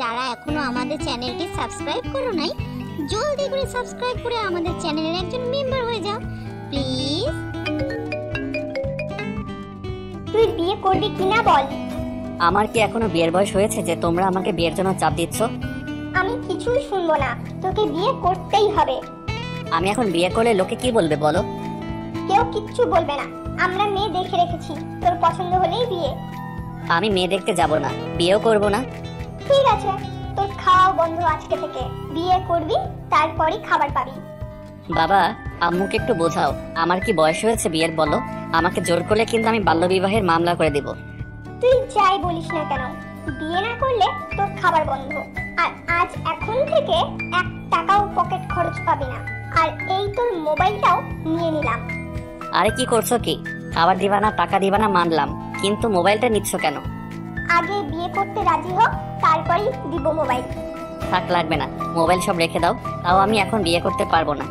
যারা এখনো আমাদের চ্যানেলটি সাবস্ক্রাইব করো নাই, জলদি করে সাবস্ক্রাইব করে আমাদের চ্যানেলের একজন মেম্বার হয়ে যাও প্লিজ। তুই বিয়ে করবি কিনা বল। আমার কি এখনো বিয়ের বয়স হয়েছে যে তোমরা আমাকে বিয়ের জন্য চাপ দিচ্ছ? আমি কিছুই শুনবো না, তোকে বিয়ে করতেই হবে। আমি এখন বিয়ে করলে লোকে কি বলবে বলো? কেউ কিচ্ছু বলবে না, আমরা মেয়ে দেখে রেখেছি, তোর পছন্দ হলেই বিয়ে। আমি মেয়ে দেখতে যাব না, বিয়েও করব না। ঠিক আছে, তোর খাওয়া বন্ধ আজকে থেকে, বিয়ে করবি তারপরই খাবার পাবি। বাবা, আম্মুকে একটু বোঝাও, আমার কি বয়স হয়েছে বিয়ের বলো? আমাকে জোর করলে কিন্তু আমি বাল্যবিবাহের মামলা করে দিব। তুই যাই বলিস না কেন, বিয়ে না করলে তোর খাবার বন্ধ, আর আজ এখন থেকে 1 টাকাও পকেট খরচ পাবি না, আর এই তোর মোবাইলটাও নিয়ে নিলাম। আরে কি করছো কি? খাবার দিবা না, টাকা দিবা না মানলাম, কিন্তু মোবাইলটা নিচ্ছ কেন? আগে বিয়ে করতে রাজি হোক, তারপরেই দিব মোবাইল। থাক, লাগবে না, মোবাইল সব রেখে দাও। তাও আমি এখন বিয়ে করতে পারবো না।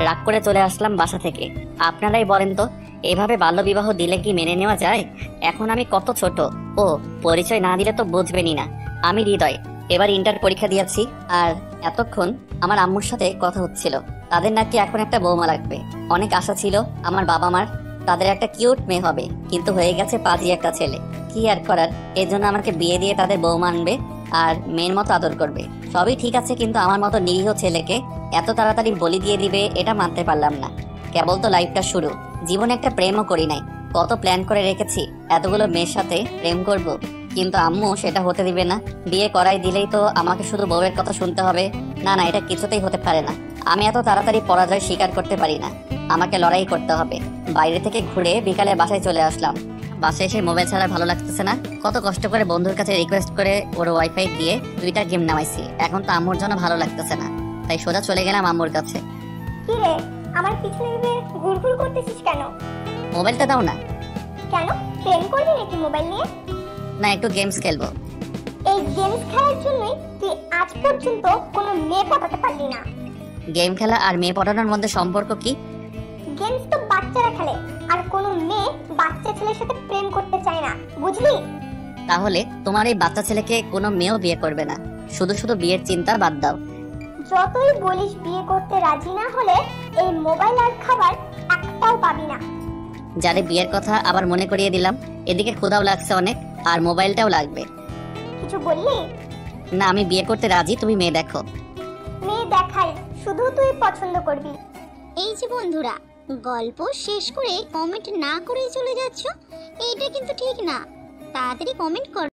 রাগ করে চলে আসলাম বাসা থেকে। আপনারাই বলেন তো, এভাবে বাল্যবিবাহ দিলে কি মেনে নেওয়া যায়? এখন আমি কত ছোট। ও, পরিচয় না দিলে তো বুঝবেনই না। আমি হৃদয়, এবার ইন্টার পরীক্ষা দিয়েছি। আর এতক্ষণ আমার আম্মুর সাথে কথা হচ্ছিল, তাদের নাকি এখন একটা বৌমা লাগবে। অনেক আশা ছিল আমার বাবা মার, তাদের একটা কিউট মেয়ে হবে, কিন্তু হয়ে গেছে পাজি একটা ছেলে। কি আর করার, এর জন্য আমাকে বিয়ে দিয়ে তাদের বৌমা আনবে আর মেয়ের মতো আদর করবে। সবই ঠিক আছে, কিন্তু আমার মতো নিরীহ ছেলেকে এত তাড়াতাড়ি বলি দিয়ে দিবে, এটা মানতে পারলাম না। কেবল তো লাইফটা শুরু, জীবনে একটা প্রেমও করি নাই। কত প্ল্যান করে রেখেছি, এতগুলো মেয়ের সাথে প্রেম করব, কিন্তু আম্মু সেটা হতে দিবে না। বিয়ে করাই দিলেই তো আমাকে শুধু বউয়ের কথা শুনতে হবে। না না, এটা কিছুতেই হতে পারে না। আমি এত তাড়াতাড়ি পরাজয় স্বীকার করতে পারি না, আমাকে লড়াই করতে হবে। বাইরে থেকে ঘুরে বিকালে বাসায় চলে আসলাম। বাসায় এসে মোবাইল ছাড়া ভালো লাগতেছে না। কত কষ্ট করে বন্ধুর কাছে রিকোয়েস্ট করে ওর ওয়াইফাই দিয়ে 2টা গেম নামাইছি। এখন তো আম্মুর জন্য ভালো লাগতেছে না, তাই সোজা চলে গেলাম আম্মুর কাছে। কি রে, আমার পিছনে ভেবে ঘুরঘুর করতেছিস কেন? মোবাইলটা দাও না। কেন, প্রেম করবি নাকি মোবাইল নিয়ে? না, একটু গেমস খেলবো। এই গেমস খেলার জন্যই তুই আজ পর্যন্ত কোনো মেয়ে পটাতে পারলি না। গেম খেলা আর মেয়ে পটানোর মধ্যে সম্পর্ক কি? গেমস তো বাচ্চারা খেলে, আর কোনো মেয়ে বাচ্চা ছেলের সাথে প্রেম করতে চায় না, বুঝলি? তাহলে তোমার এই বাচ্চা ছেলেকে কোনো মেয়েও বিয়ে করবে না। শুধু শুধু বিয়ের চিন্তা বাদ দাও। যতই বলিস বিয়ে করতে রাজি না হলে এই মোবাইল আর খাবার একটাও পাবি না। যারে বিয়ের কথা আবার মনে করিয়ে দিলাম। এদিকে ক্ষুধাও লাগছে অনেক, আর মোবাইলটাও লাগবে। কিছু বললি? না, আমি বিয়ে করতে রাজি, তুমি মেয়ে দেখো। মেয়ে দেখাই, শুধু তুই পছন্দ করবি। এই যে বন্ধুরা, গল্প শেষ করে কমেন্ট না করেই চলে যাচ্ছ, এইটা কিন্তু ঠিক না। তাড়াতাড়ি কমেন্ট কর।